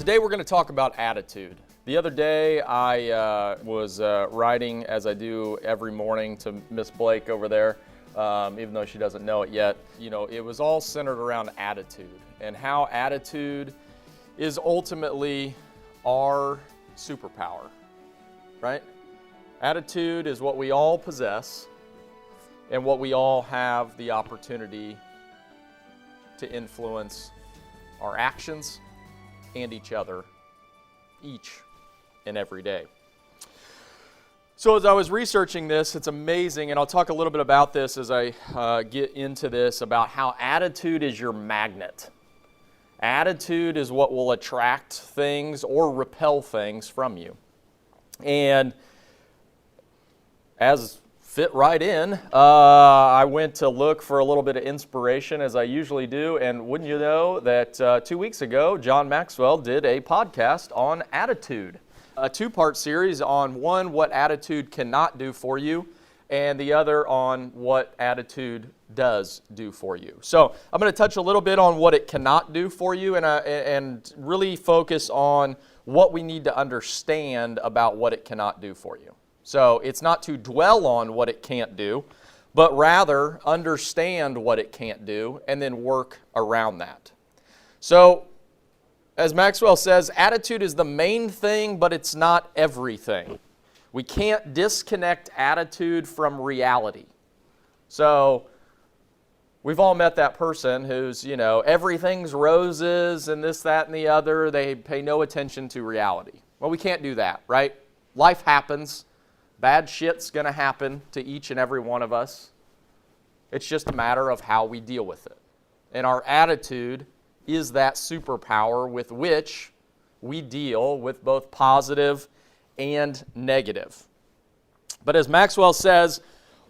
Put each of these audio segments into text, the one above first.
today we're going to talk about attitude. The other day I was writing, as I do every morning, to Miss Blake over there, even though she doesn't know it yet. You know, it was all centered around attitude and how attitude is ultimately our superpower, right? Attitude is what we all possess and what we all have the opportunity to influence our actions and each other each and every day. So as I was researching this, it's amazing, and I'll talk a little bit about this as I get into this, about how attitude is your magnet. Attitude is what will attract things or repel things from you. And as fit right in, I went to look for a little bit of inspiration, as I usually do, and wouldn't you know that 2 weeks ago, John Maxwell did a podcast on attitude. A two-part series on one, what attitude cannot do for you, and the other on what attitude does do for you. So I'm going to touch a little bit on what it cannot do for you and really focus on what we need to understand about what it cannot do for you. So it's not to dwell on what it can't do, but rather understand what it can't do and then work around that. So, as Maxwell says, attitude is the main thing, but it's not everything. We can't disconnect attitude from reality. So, we've all met that person who's, everything's roses and this, that, and the other. They pay no attention to reality. Well, we can't do that, right? Life happens. Bad shit's going to happen to each and every one of us. It's just a matter of how we deal with it. And our attitude is that superpower with which we deal with both positive and negative. But as Maxwell says,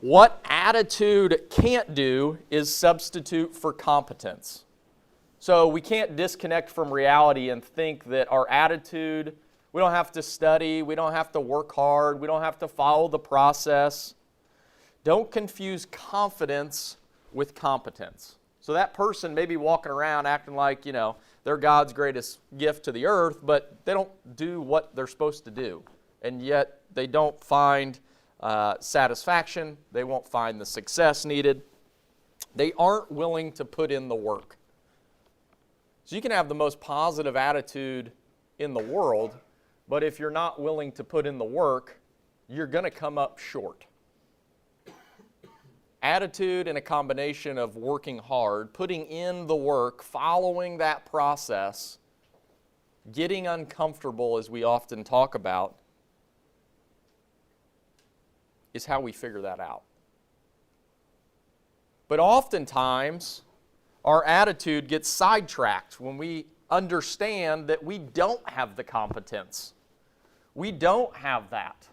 what attitude can't do is substitute for competence. So we can't disconnect from reality and think that our attitude, we don't have to study, we don't have to work hard, we don't have to follow the process. Don't confuse confidence with competence. So that person may be walking around acting like, they're God's greatest gift to the earth, but they don't do what they're supposed to do. And yet they don't find satisfaction, they won't find the success needed. They aren't willing to put in the work. So you can have the most positive attitude in the world, but if you're not willing to put in the work, you're going to come up short. Attitude and a combination of working hard, putting in the work, following that process, getting uncomfortable, as we often talk about, is how we figure that out. But oftentimes, our attitude gets sidetracked when we understand that we don't have the competence. We don't have that.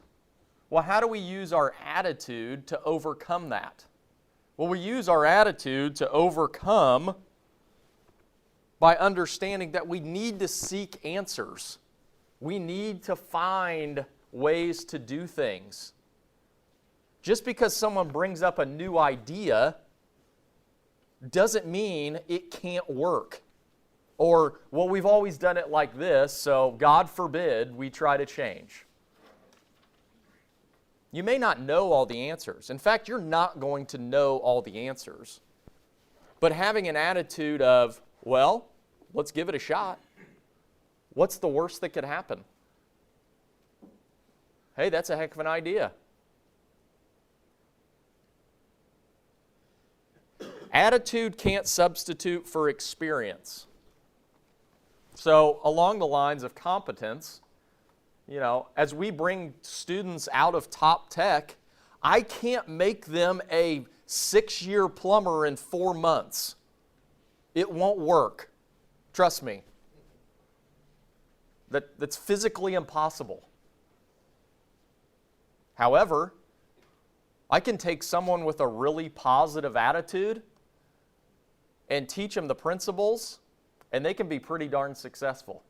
Well, how do we use our attitude to overcome that? Well, we use our attitude to overcome by understanding that we need to seek answers. We need to find ways to do things. Just because someone brings up a new idea doesn't mean it can't work. Or, well, we've always done it like this, so God forbid we try to change. You may not know all the answers. In fact, you're not going to know all the answers. But having an attitude of, well, let's give it a shot. What's the worst that could happen? Hey, that's a heck of an idea. Attitude can't substitute for experience. So along the lines of competence, as we bring students out of top tech, I can't make them a 6-year plumber in 4 months. It won't work. Trust me. That's physically impossible. However, I can take someone with a really positive attitude and teach them the principles, and they can be pretty darn successful.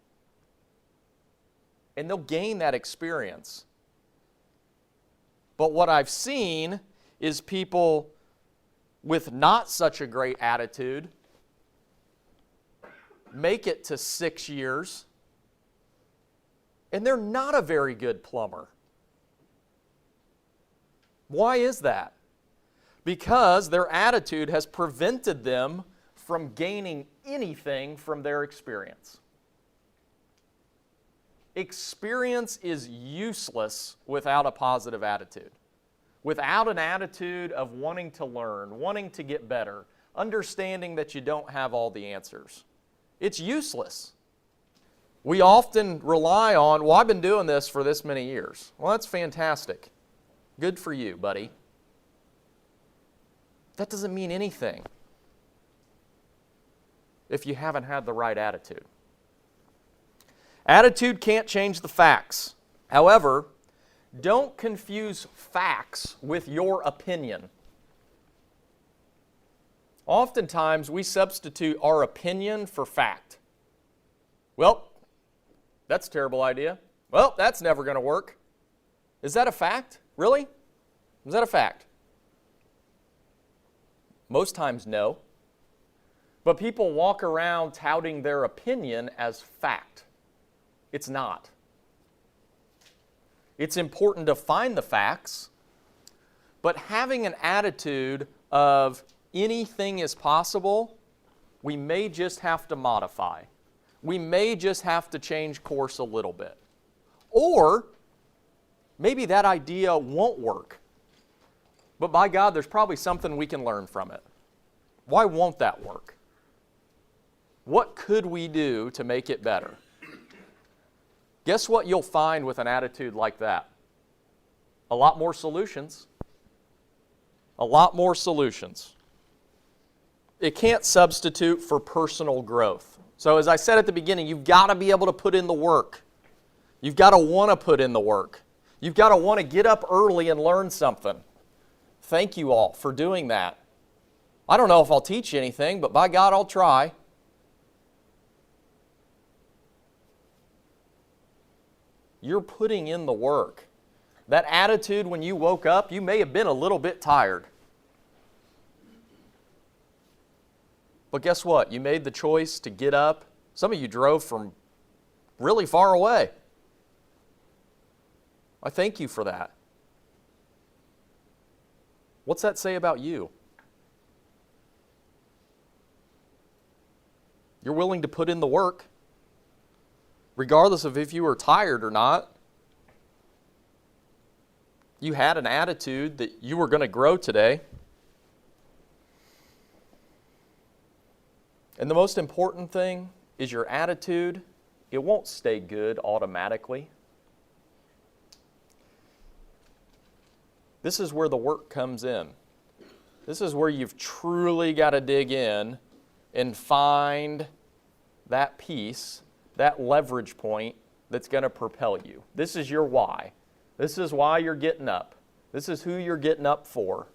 And they'll gain that experience. But what I've seen is people with not such a great attitude make it to 6 years and they're not a very good plumber. Why is that? Because their attitude has prevented them from gaining anything from their experience. Experience is useless without a positive attitude. Without an attitude of wanting to learn, wanting to get better, understanding that you don't have all the answers. It's useless. We often rely on, well, I've been doing this for this many years. Well, that's fantastic. Good for you, buddy. That doesn't mean anything if you haven't had the right attitude. Attitude can't change the facts. However, don't confuse facts with your opinion. Oftentimes, we substitute our opinion for fact. Well, that's a terrible idea. Well, that's never going to work. Is that a fact? Really? Is that a fact? Most times, no. But people walk around touting their opinion as fact. It's not. It's important to find the facts, but having an attitude of anything is possible, we may just have to modify. We may just have to change course a little bit. Or maybe that idea won't work. But by God, there's probably something we can learn from it. Why won't that work? What could we do to make it better? Guess what you'll find with an attitude like that? A lot more solutions. A lot more solutions. It can't substitute for personal growth. So as I said at the beginning, you've got to be able to put in the work. You've got to want to put in the work. You've got to want to get up early and learn something. Thank you all for doing that. I don't know if I'll teach you anything, but by God, I'll try. You're putting in the work. That attitude when you woke up, you may have been a little bit tired. But guess what? You made the choice to get up. Some of you drove from really far away. I thank you for that. What's that say about you? You're willing to put in the work, regardless of if you were tired or not. You had an attitude that you were going to grow today. And the most important thing is your attitude. It won't stay good automatically. This is where the work comes in. This is where you've truly got to dig in and find that piece, that leverage point that's going to propel you. This is your why. This is why you're getting up. This is who you're getting up for.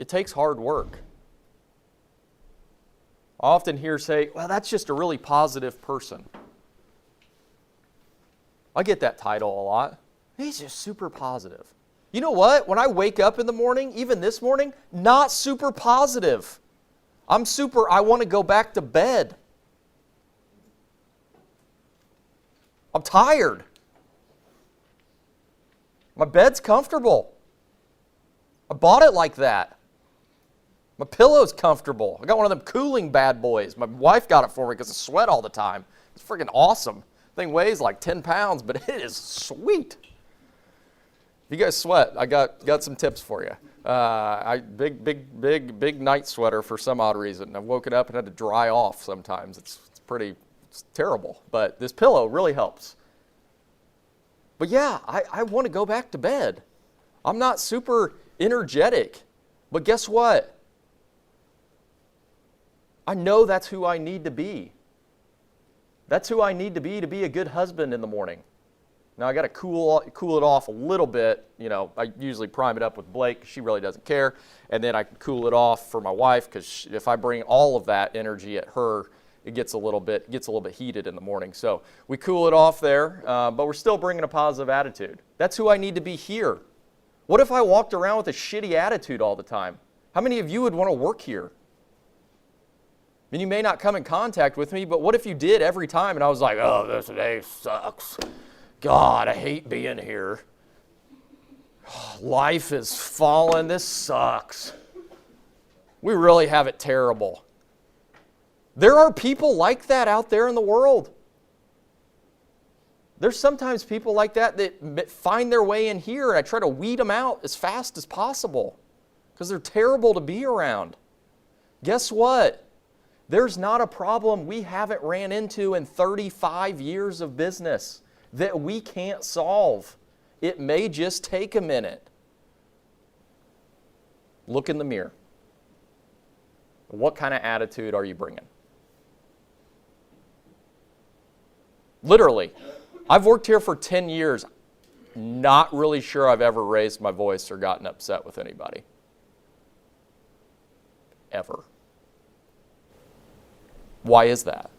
It takes hard work. I often hear say, well, that's just a really positive person. I get that title a lot. He's just super positive. You know what? When I wake up in the morning, even this morning, not super positive. I want to go back to bed. I'm tired. My bed's comfortable. I bought it like that. My pillow's comfortable. I got one of them cooling bad boys. My wife got it for me because I sweat all the time. It's freaking awesome. Thing weighs like 10 pounds, but it is sweet. If you guys sweat, I got some tips for you. Big night sweater for some odd reason. I've woken up and had to dry off sometimes. It's terrible, but this pillow really helps. But yeah, I want to go back to bed. I'm not super energetic, but guess what? I know that's who I need to be. That's who I need to be a good husband in the morning. Now I got to cool it off a little bit. You know, I usually prime it up with Blake. She really doesn't care, and then I cool it off for my wife because if I bring all of that energy at her, it gets a little bit heated in the morning. So we cool it off there, but we're still bringing a positive attitude. That's who I need to be here. What if I walked around with a shitty attitude all the time? How many of you would want to work here? And you may not come in contact with me, but what if you did every time and I was like, oh, this day sucks. God, I hate being here. Life is fallen. This sucks. We really have it terrible. There are people like that out there in the world. There's sometimes people like that find their way in here, and I try to weed them out as fast as possible because they're terrible to be around. Guess what? There's not a problem we haven't ran into in 35 years of business that we can't solve. It may just take a minute. Look in the mirror. What kind of attitude are you bringing? Literally, I've worked here for 10 years, not really sure I've ever raised my voice or gotten upset with anybody. Ever. Why is that?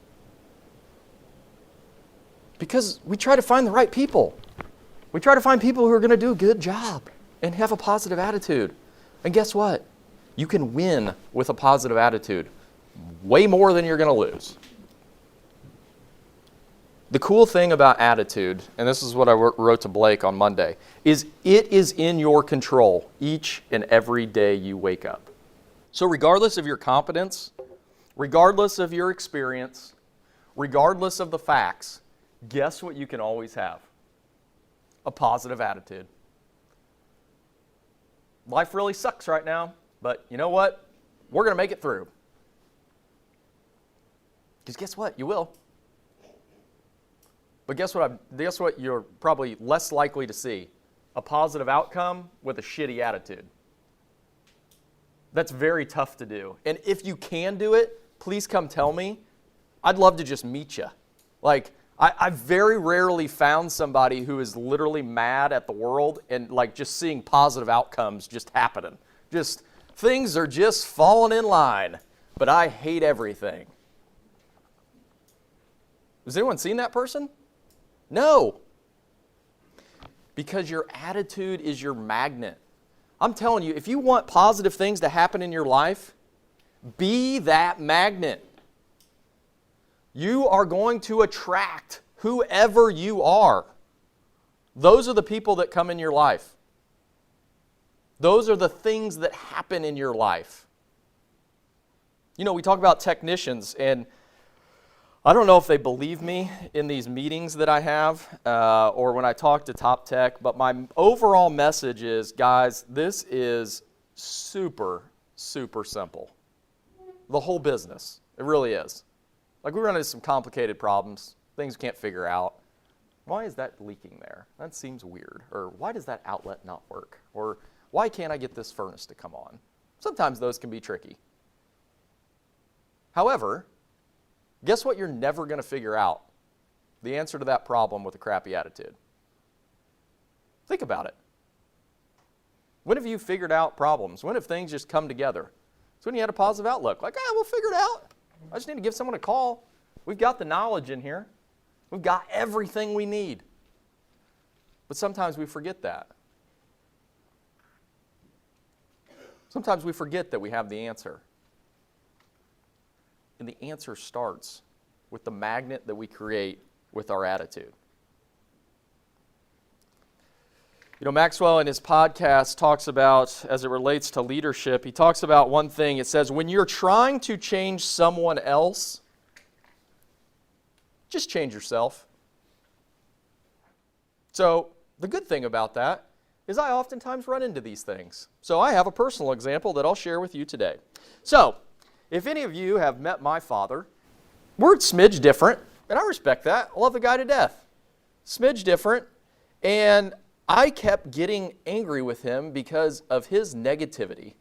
Because we try to find the right people. We try to find people who are going to do a good job and have a positive attitude. And guess what? You can win with a positive attitude way more than you're going to lose. The cool thing about attitude, and this is what I wrote to Blake on Monday, is it is in your control each and every day you wake up. So regardless of your competence, regardless of your experience, regardless of the facts, guess what you can always have? A positive attitude. Life really sucks right now, but you know what? We're going to make it through. Because guess what? You will. But guess what you're probably less likely to see? A positive outcome with a shitty attitude. That's very tough to do. And if you can do it, please come tell me. I'd love to just meet you. Like, I've very rarely found somebody who is literally mad at the world and like just seeing positive outcomes just happening. Just things are just falling in line, but I hate everything. Has anyone seen that person? No. Because your attitude is your magnet. I'm telling you, if you want positive things to happen in your life, be that magnet. You are going to attract whoever you are. Those are the people that come in your life. Those are the things that happen in your life. You know, we talk about technicians, and I don't know if they believe me in these meetings that I have or when I talk to top tech, but my overall message is, guys, this is super, super simple. The whole business. It really is. Like, we run into some complicated problems, things we can't figure out. Why is that leaking there? That seems weird. Or why does that outlet not work? Or why can't I get this furnace to come on? Sometimes those can be tricky. However, guess what you're never going to figure out? The answer to that problem with a crappy attitude. Think about it. When have you figured out problems? When have things just come together? It's when you had a positive outlook. Like, we'll figure it out. I just need to give someone a call. We've got the knowledge in here. We've got everything we need. But sometimes we forget that. Sometimes we forget that we have the answer. And the answer starts with the magnet that we create with our attitude. You know, Maxwell in his podcast talks about, as it relates to leadership, he talks about one thing. It says, when you're trying to change someone else, just change yourself. So the good thing about that is I oftentimes run into these things. So I have a personal example that I'll share with you today. So if any of you have met my father, we're a smidge different, and I respect that. I love the guy to death. Smidge different, and I kept getting angry with him because of his negativity.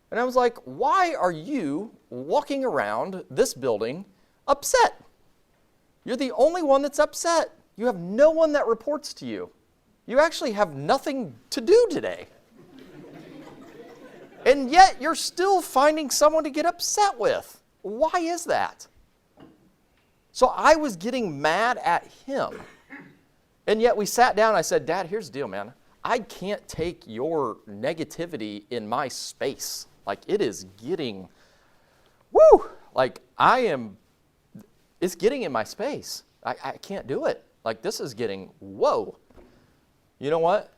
And I was like, why are you walking around this building upset? You're the only one that's upset. You have no one that reports to you. You actually have nothing to do today. And yet you're still finding someone to get upset with. Why is that? So I was getting mad at him. And yet we sat down and I said, Dad, here's the deal, man. I can't take your negativity in my space. Like, it is getting, Like, it's getting in my space. I can't do it. Like, this is getting, whoa. You know what?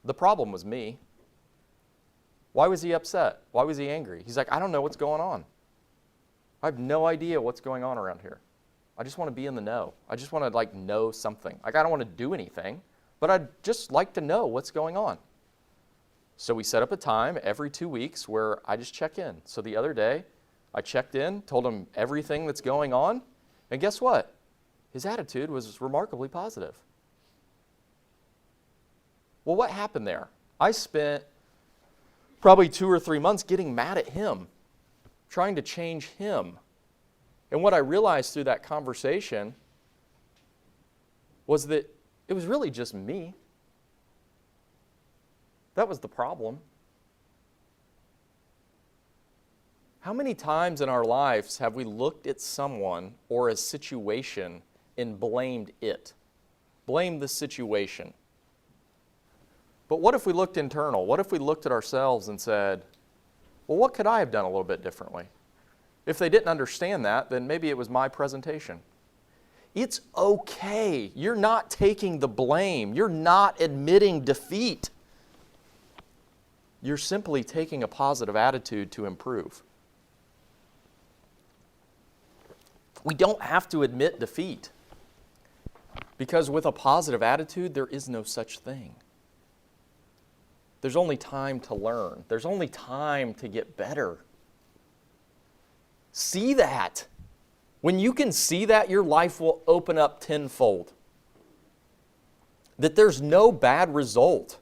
The problem was me. Why was he upset? Why was he angry? He's like, I don't know what's going on. I have no idea what's going on around here. I just want to be in the know. I just want to like know something. Like, I don't want to do anything, but I'd just like to know what's going on. So we set up a time every 2 weeks where I just check in. So the other day, I checked in, told him everything that's going on, and guess what? His attitude was remarkably positive. Well, what happened there? I spent probably 2 or 3 months getting mad at him, trying to change him. And what I realized through that conversation was that it was really just me. That was the problem. How many times in our lives have we looked at someone or a situation and blamed it? Blamed the situation. But what if we looked internal? What if we looked at ourselves and said, well, what could I have done a little bit differently? If they didn't understand that, then maybe it was my presentation. It's okay. You're not taking the blame. You're not admitting defeat. You're simply taking a positive attitude to improve. We don't have to admit defeat, because with a positive attitude, there is no such thing. There's only time to learn. There's only time to get better. See that. When you can see that, your life will open up tenfold. That there's no bad result.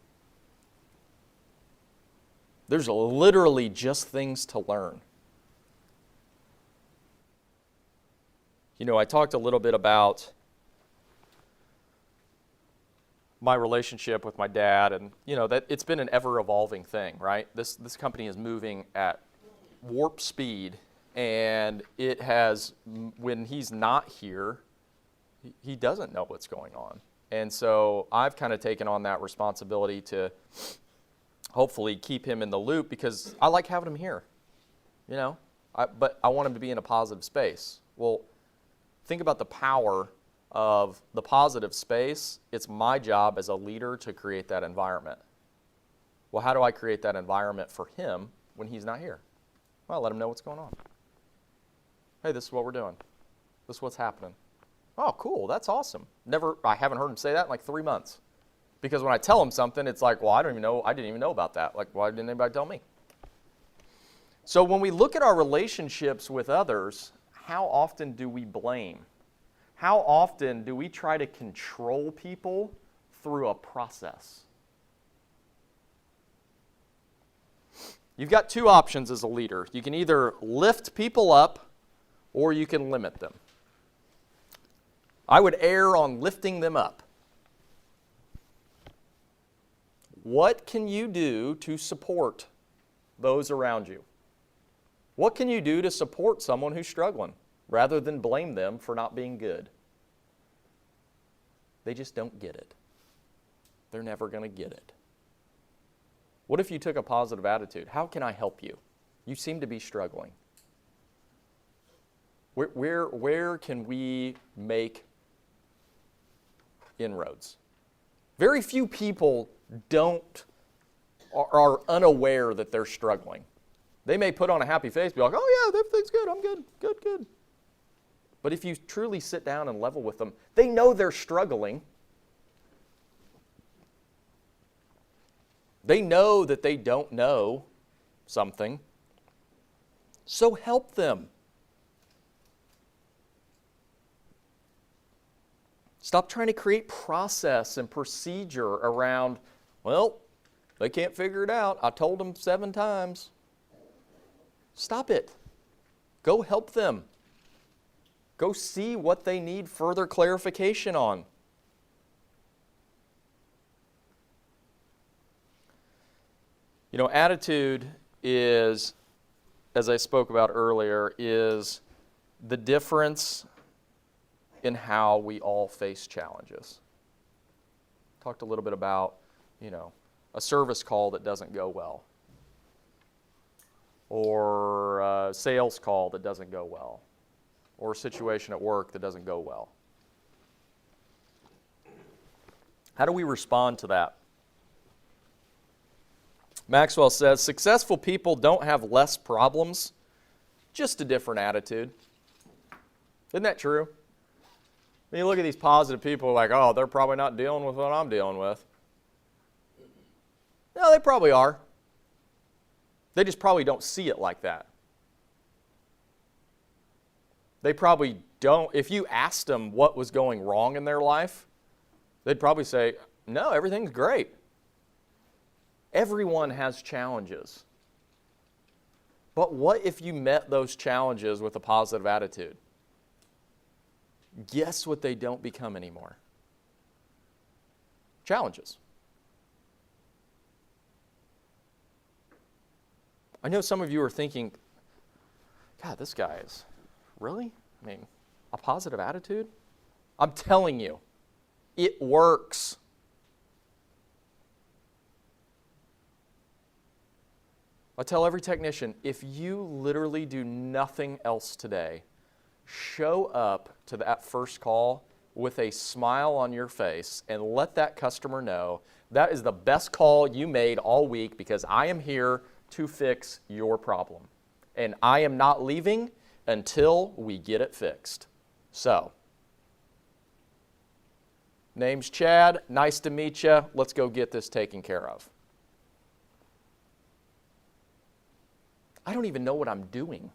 There's literally just things to learn. You know, I talked a little bit about my relationship with my dad, and you know that it's been an ever-evolving thing, right? This company is moving at warp speed, and it has, when he's not here, he doesn't know what's going on. And so I've kind of taken on that responsibility to hopefully keep him in the loop, because I like having him here, you know, but I want him to be in a positive space. Well, think about the power of the positive space. It's my job as a leader to create that environment. Well, how do I create that environment for him when he's not here? Well, let him know what's going on. Hey, this is what we're doing. This is what's happening. Oh, cool, that's awesome. I haven't heard him say that in like 3 months. Because when I tell him something, it's like, well, I didn't even know about that. Like, why didn't anybody tell me? So when we look at our relationships with others, how often do we blame? How often do we try to control people through a process? You've got two options as a leader. You can either lift people up or you can limit them. I would err on lifting them up. What can you do to support those around you? What can you do to support someone who's struggling rather than blame them for not being good? They just don't get it. They're never going to get it. What if you took a positive attitude? How can I help you? You seem to be struggling. Where can we make inroads? Very few people are unaware that they're struggling. They may put on a happy face, be like, oh yeah, everything's good, I'm good, good. But if you truly sit down and level with them, they know they're struggling. They know that they don't know something. So help them. Stop trying to create process and procedure around, well, they can't figure it out. I told them 7 times. Stop it. Go help them. Go see what they need further clarification on. You know, attitude is, as I spoke about earlier, is the difference in how we all face challenges. Talked a little bit about, you know, a service call that doesn't go well. or a sales call that doesn't go well, or a situation at work that doesn't go well? How do we respond to that? Maxwell says, successful people don't have less problems, just a different attitude. Isn't that true? When you look at these positive people like, oh, they're probably not dealing with what I'm dealing with. No, they probably are. They just probably don't see it like that. They probably don't. If you asked them what was going wrong in their life, they'd probably say, no, everything's great. Everyone has challenges. But what if you met those challenges with a positive attitude? Guess what they don't become anymore? Challenges. I know some of you are thinking, God, this guy is, really? I mean, a positive attitude? I'm telling you, it works. I tell every technician, if you literally do nothing else today, show up to that first call with a smile on your face and let that customer know that is the best call you made all week because I am here to fix your problem. And I am not leaving until we get it fixed. So, name's Chad. Nice to meet you. Let's go get this taken care of. I don't even know what I'm doing.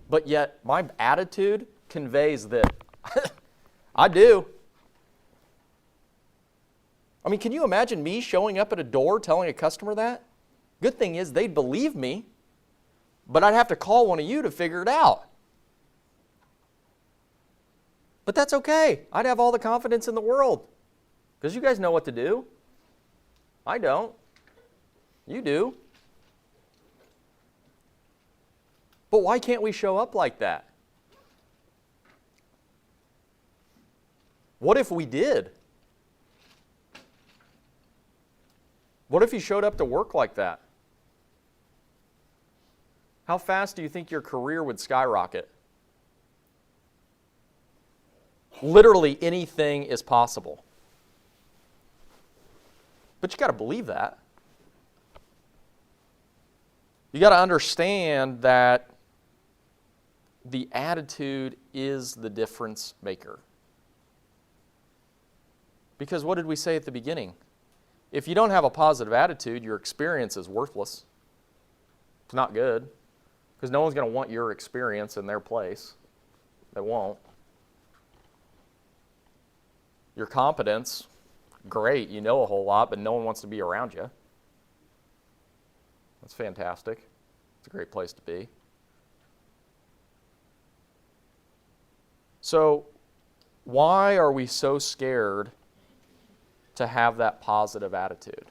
But yet, my attitude conveys that I do. I mean, can you imagine me showing up at a door telling a customer that? Good thing is they'd believe me, but I'd have to call one of you to figure it out. But that's okay. I'd have all the confidence in the world because you guys know what to do. I don't. You do. But why can't we show up like that? What if we did? What if you showed up to work like that? How fast do you think your career would skyrocket? Literally anything is possible. But you got to believe that. You got to understand that the attitude is the difference maker. Because what did we say at the beginning? If you don't have a positive attitude, your experience is worthless. It's not good. Because no one's going to want your experience in their place. They won't. Your competence, great, you know a whole lot, but no one wants to be around you. That's fantastic. It's a great place to be. So, why are we so scared to have that positive attitude?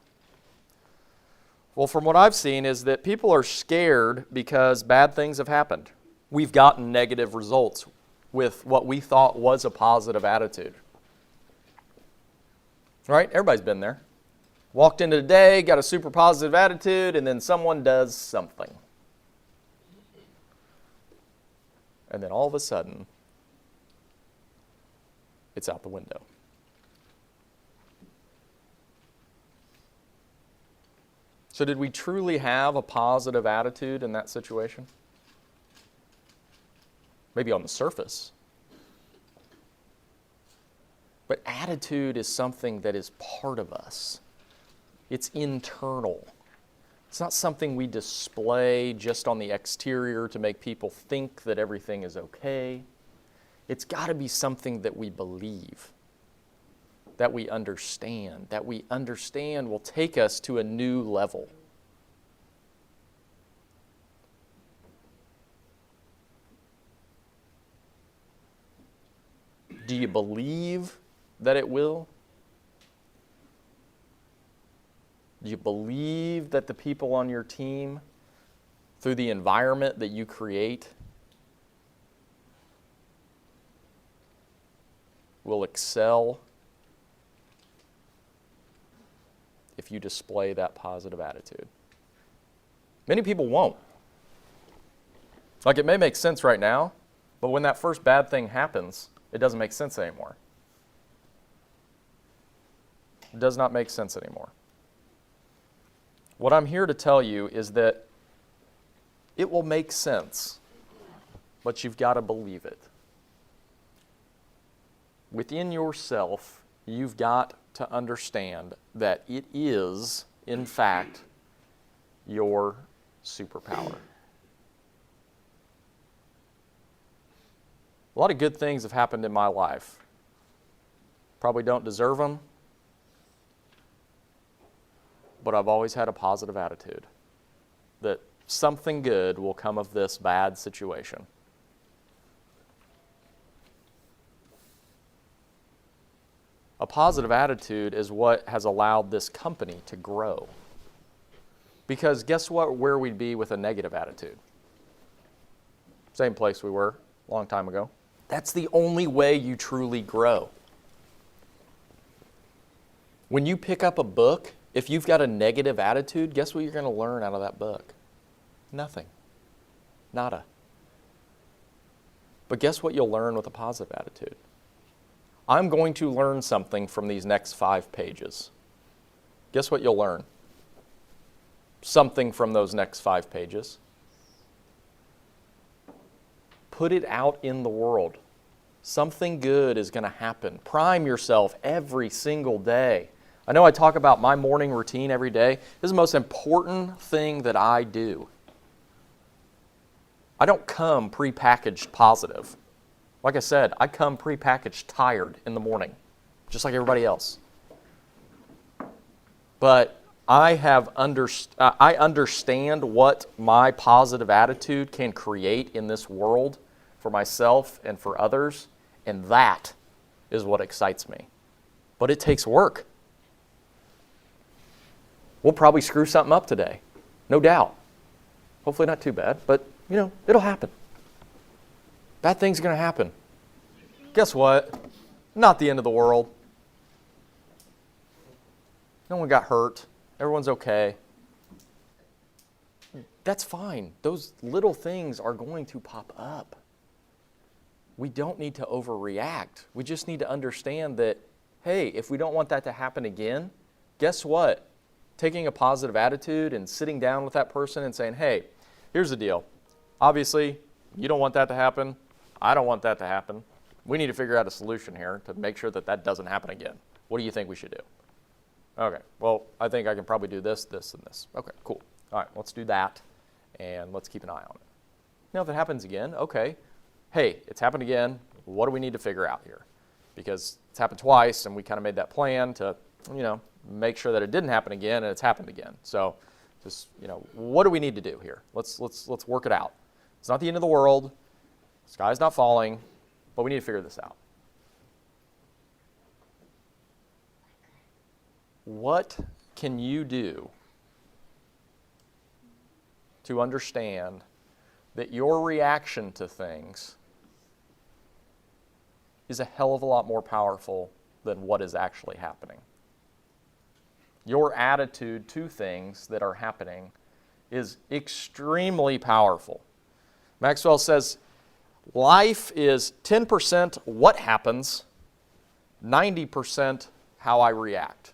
Well, from what I've seen is that people are scared because bad things have happened. We've gotten negative results with what we thought was a positive attitude. Right? Everybody's been there. Walked into the day, got a super positive attitude, and then someone does something. And then all of a sudden, it's out the window. So did we truly have a positive attitude in that situation? Maybe on the surface. But attitude is something that is part of us. It's internal. It's not something we display just on the exterior to make people think that everything is okay. It's got to be something that we believe, that we understand will take us to a new level. Do you believe that it will? Do you believe that the people on your team, through the environment that you create, will excel if you display that positive attitude? Many people won't. Like it may make sense right now, but when that first bad thing happens, it doesn't make sense anymore. It does not make sense anymore. What I'm here to tell you is that it will make sense, but you've got to believe it. Within yourself, you've got to understand that it is, in fact, your superpower. A lot of good things have happened in my life. Probably don't deserve them, but I've always had a positive attitude that something good will come of this bad situation. A positive attitude is what has allowed this company to grow. Because guess what, where we'd be with a negative attitude? Same place we were a long time ago. That's the only way you truly grow. When you pick up a book, if you've got a negative attitude, guess what you're going to learn out of that book? Nothing. Nada. But guess what you'll learn with a positive attitude? I'm going to learn something from these next 5 pages. Guess what you'll learn? Something from those next 5 pages. Put it out in the world. Something good is going to happen. Prime yourself every single day. I know I talk about my morning routine every day. This is the most important thing that I do. I don't come prepackaged positive. Like I said, I come prepackaged tired in the morning, just like everybody else. But I understand what my positive attitude can create in this world for myself and for others, and that is what excites me. But it takes work. We'll probably screw something up today, no doubt. Hopefully not too bad, but it'll happen. Bad things are going to happen. Guess what? Not the end of the world. No one got hurt. Everyone's okay. That's fine. Those little things are going to pop up. We don't need to overreact. We just need to understand that, hey, if we don't want that to happen again, guess what? Taking a positive attitude and sitting down with that person and saying, hey, here's the deal. Obviously, you don't want that to happen. I don't want that to happen. We need to figure out a solution here to make sure that that doesn't happen again. What do you think we should do? Okay, well, I think I can probably do this, this, and this. Okay, cool. All right, let's do that, and let's keep an eye on it. Now, if it happens again, okay, hey, it's happened again. What do we need to figure out here? Because it's happened twice, and we kind of made that plan to, make sure that it didn't happen again, and it's happened again. So just, what do we need to do here? Let's work it out. It's not the end of the world. The sky's not falling, but we need to figure this out. What can you do to understand that your reaction to things is a hell of a lot more powerful than what is actually happening? Your attitude to things that are happening is extremely powerful. Maxwell says, life is 10% what happens, 90% how I react.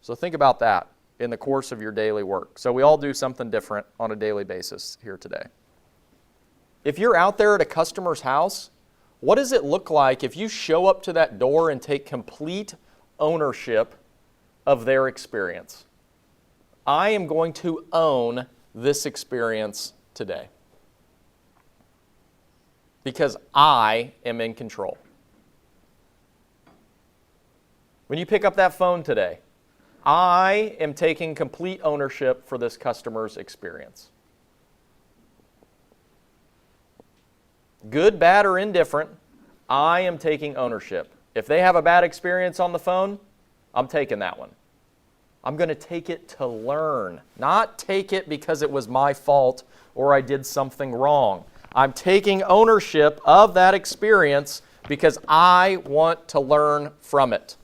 So think about that in the course of your daily work. So we all do something different on a daily basis here today. If you're out there at a customer's house, what does it look like if you show up to that door and take complete ownership of their experience? I am going to own this experience today because I am in control. When you pick up that phone today, I am taking complete ownership for this customer's experience. Good, bad, or indifferent, I am taking ownership. If they have a bad experience on the phone, I'm taking that one. I'm going to take it to learn, not take it because it was my fault or I did something wrong. I'm taking ownership of that experience because I want to learn from it.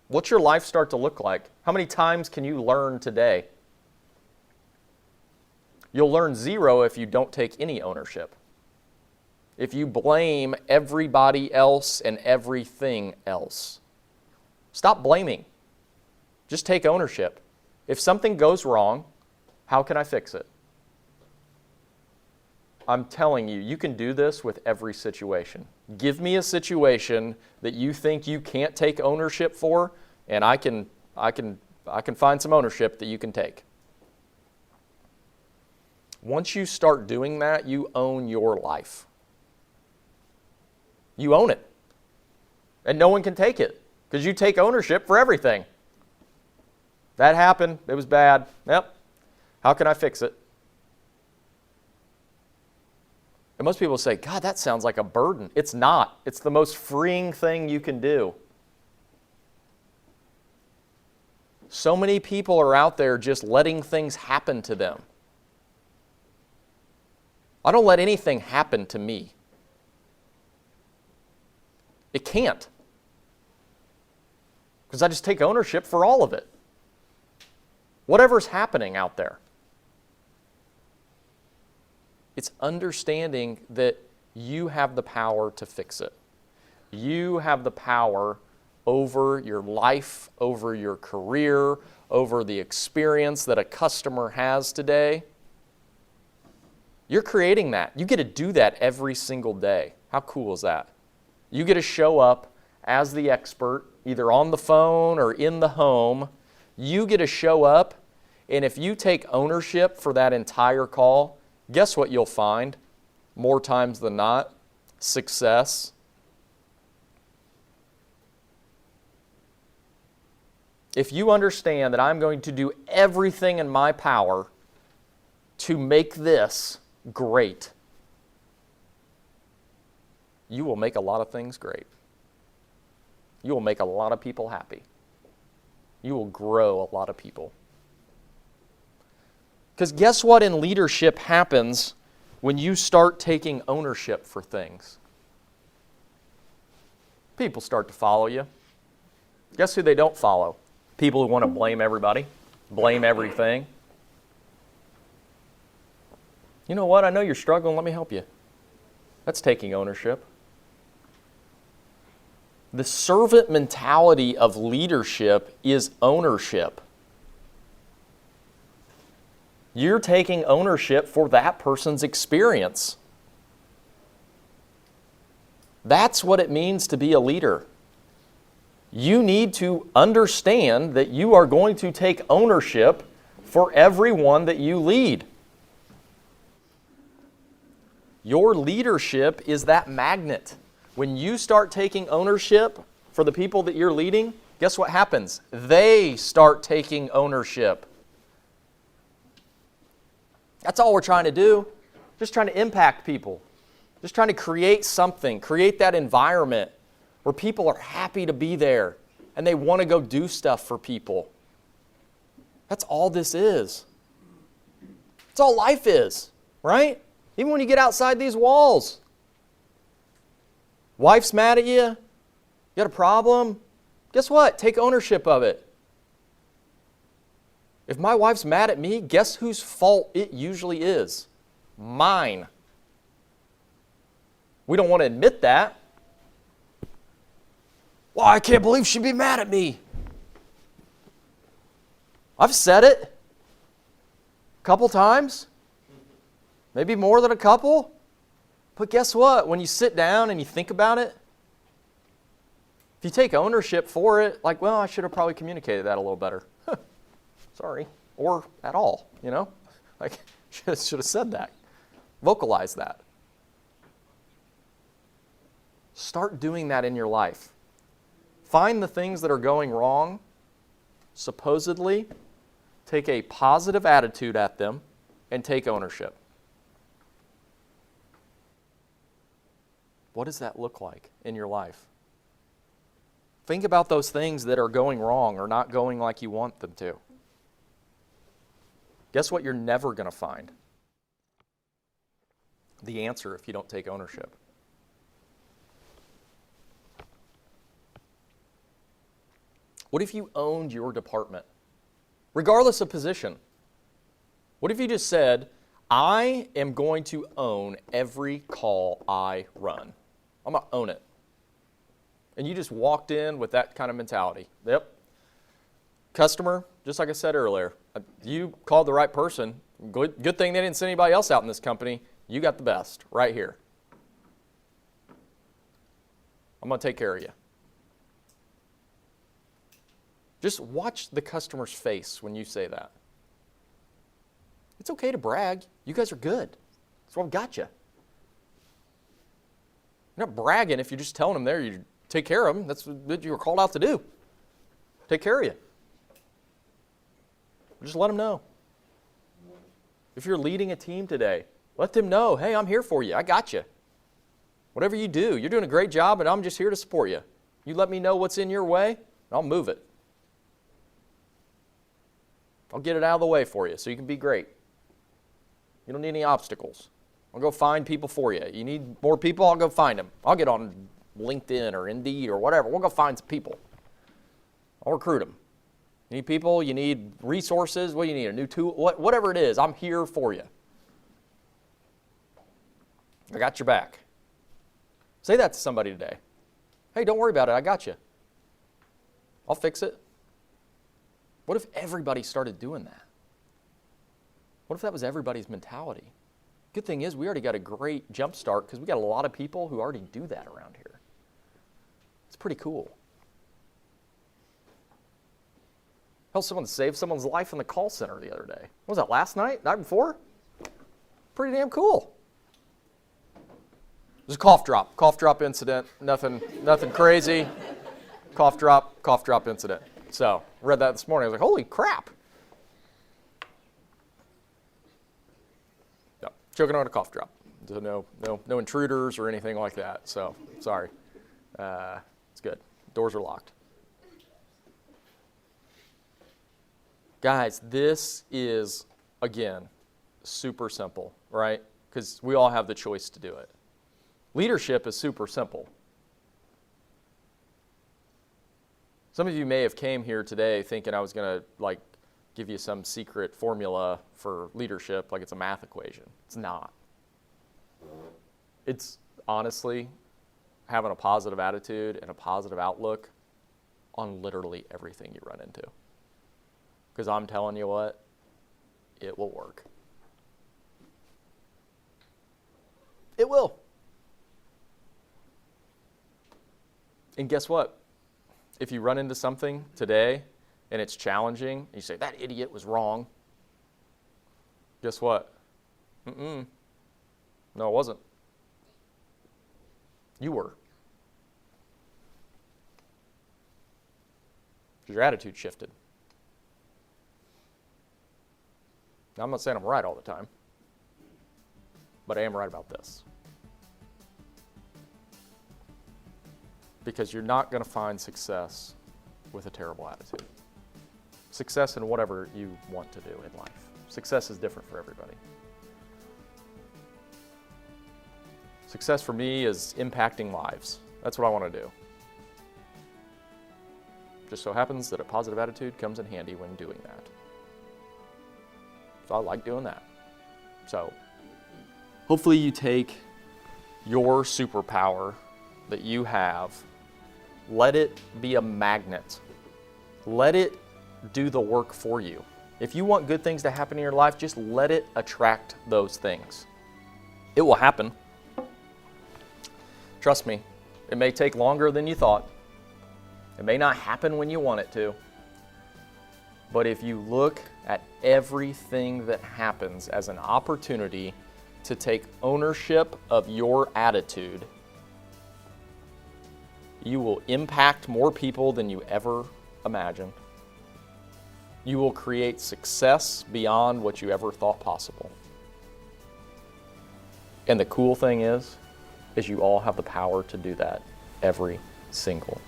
What's your life start to look like? How many times can you learn today? You'll learn zero if you don't take any ownership. If you blame everybody else and everything else. Stop blaming. Just take ownership. If something goes wrong, how can I fix it? I'm telling you, you can do this with every situation. Give me a situation that you think you can't take ownership for, and I can find some ownership that you can take. Once you start doing that, you own your life. You own it. And no one can take it because you take ownership for everything. That happened. It was bad. Yep. How can I fix it? And most people say, God, that sounds like a burden. It's not. It's the most freeing thing you can do. So many people are out there just letting things happen to them. I don't let anything happen to me. It can't. Because I just take ownership for all of it. Whatever's happening out there. It's understanding that you have the power to fix it. You have the power over your life, over your career, over the experience that a customer has today. You're creating that. You get to do that every single day. How cool is that? You get to show up as the expert, either on the phone or in the home. You get to show up, and if you take ownership for that entire call, guess what you'll find more times than not? Success. If you understand that I'm going to do everything in my power to make this great, you will make a lot of things great. You will make a lot of people happy. You will grow a lot of people. Because guess what in leadership happens when you start taking ownership for things? People start to follow you. Guess who they don't follow? People who want to blame everybody, blame everything. You know what? I know you're struggling. Let me help you. That's taking ownership. The servant mentality of leadership is ownership. You're taking ownership for that person's experience. That's what it means to be a leader. You need to understand that you are going to take ownership for everyone that you lead. Your leadership is that magnet. When you start taking ownership for the people that you're leading, guess what happens? They start taking ownership. That's all we're trying to do. Just trying to impact people. Just trying to create something, create that environment where people are happy to be there and they want to go do stuff for people. That's all this is. That's all life is, right? Even when you get outside these walls. Wife's mad at you. You got a problem. Guess what? Take ownership of it. If my wife's mad at me, guess whose fault it usually is? Mine. We don't want to admit that. Well, I can't believe she'd be mad at me. I've said it a couple times, maybe more than a couple. But guess what? When you sit down and you think about it, if you take ownership for it, like, well, I should have probably communicated that a little better. Sorry. Or at all, you know? Like, should have said that. Vocalize that. Start doing that in your life. Find the things that are going wrong, supposedly, take a positive attitude at them, and take ownership. What does that look like in your life? Think about those things that are going wrong or not going like you want them to. Guess what you're never going to find? The answer if you don't take ownership. What if you owned your department, regardless of position? What if you just said, I am going to own every call I run. I'm going to own it. And you just walked in with that kind of mentality. Yep. Customer, just like I said earlier, you called the right person. Good thing they didn't send anybody else out in this company. You got the best right here. I'm going to take care of you. Just watch the customer's face when you say that. It's okay to brag. You guys are good. That's why I've got you. You're not bragging if you're just telling them there you take care of them. That's what you were called out to do. Take care of you. Just let them know. If you're leading a team today, let them know, hey, I'm here for you. I got you. Whatever you do, you're doing a great job, and I'm just here to support you. You let me know what's in your way, and I'll move it. I'll get it out of the way for you so you can be great. You don't need any obstacles. I'll go find people for you. You need more people, I'll go find them. I'll get on LinkedIn or Indeed or whatever. We'll go find some people. I'll recruit them. You need people, you need resources, what do you need, a new tool, whatever it is, I'm here for you. I got your back. Say that to somebody today. Hey, don't worry about it, I got you. I'll fix it. What if everybody started doing that? What if that was everybody's mentality? Good thing is we already got a great jump start because we got a lot of people who already do that around here. It's pretty cool. Helped someone save someone's life in the call center the other day. What was that, last night? Night before? Pretty damn cool. It was a cough drop incident. Nothing crazy. Cough drop incident. So, read that this morning. I was like, holy crap. No, choking on a cough drop. So no intruders or anything like that. So, sorry. It's good. Doors are locked. Guys, this is, again, super simple, right? Because we all have the choice to do it. Leadership is super simple. Some of you may have came here today thinking I was going to give you some secret formula for leadership, like it's a math equation. It's not. It's honestly having a positive attitude and a positive outlook on literally everything you run into. Because I'm telling you what, it will work. It will. And guess what? If you run into something today and it's challenging, and you say, that idiot was wrong, guess what? No, it wasn't. You were. Because your attitude shifted. Now, I'm not saying I'm right all the time, but I am right about this. Because you're not going to find success with a terrible attitude. Success in whatever you want to do in life. Success is different for everybody. Success for me is impacting lives. That's what I want to do. Just so happens that a positive attitude comes in handy when doing that. So I like doing that. So hopefully you take your superpower that you have, let it be a magnet. Let it do the work for you. If you want good things to happen in your life, just let it attract those things. It will happen. Trust me, it may take longer than you thought. It may not happen when you want it to. But if you look at everything that happens as an opportunity to take ownership of your attitude, you will impact more people than you ever imagined. You will create success beyond what you ever thought possible. And the cool thing is you all have the power to do that every single